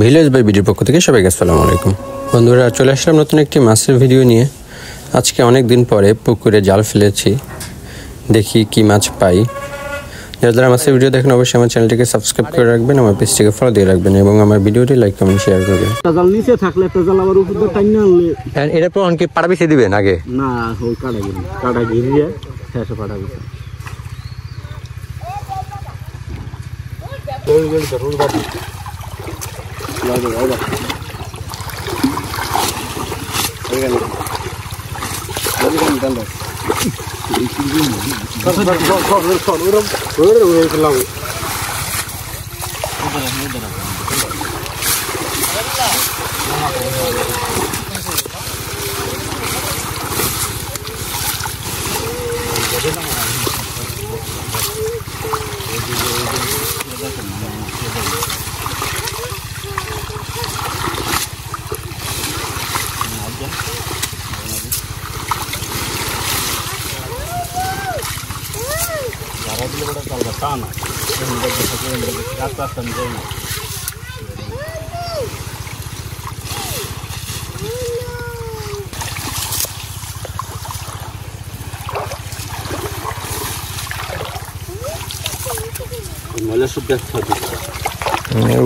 Village by ভিডিওর পক্ষ থেকে সবাইকে আসসালামু আলাইকুম। বন্ধুরা, চলে আসলাম নতুন একটি মাছের ভিডিও নিয়ে। আজকে অনেক দিন পরে পুকুরে জাল ফেলেছি, দেখি কি মাছ পাই। যারা মাছের ভিডিও দেখেন অবশ্যই আমার চ্যানেলটিকে সাবস্ক্রাইব করে রাখবেন, আমার পেজটিকে ফলো দিয়ে রাখবেন এবং আমার ভিডিওটি লাইক কমেন্ট শেয়ার করবেন। জাল নিচে থাকলে একটা জাল আবার উপর দিয়ে টাইনা আনলে এটা পর অনেকে পাড়া বিছিয়ে দিবেন আগে না, ওই কাটা ঘিরিয়ে শেষে পাড়া বিছা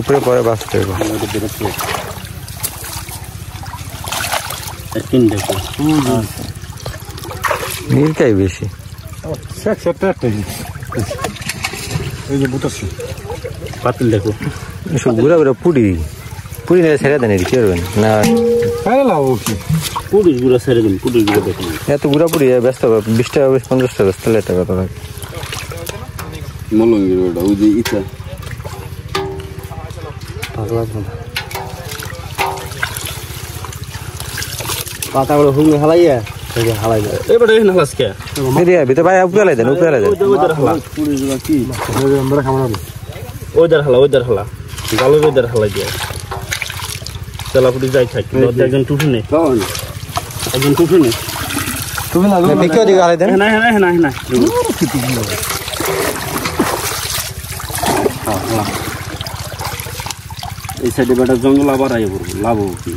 উপরে পরে বাঁচতে নীলটাই বেশি। পাতিল দেখো এসব ঘুরা ঘুরা পুরি পুরি নিয়ে ছেড়ে দেন, কি করবেন না পুলিশ গুলো ছেড়ে দিন, পুলিশ গুলো দেখুন এত ঘুরা পুরি ব্যস্ত 20 টাকা 50 টাকা ব্যস্ত হলে টাকা তো লাগে পাতাগুলো হুঙ্গে হালাইয়া হালাই দেয়। এবার হালাসকে ভিতরে ভাই উপরে হালাই দেন, উপরে হালাই দেন। ওইদার হালা গালের ওইদার হালাই দিয়ে তেলাপুরি যাই থাকি। একজন টুটু নেই, একজন টুটু নেই, হালাই দেন। এই সাইডে বেটা জঙ্গল আবার আই পড়বো, লাভ কি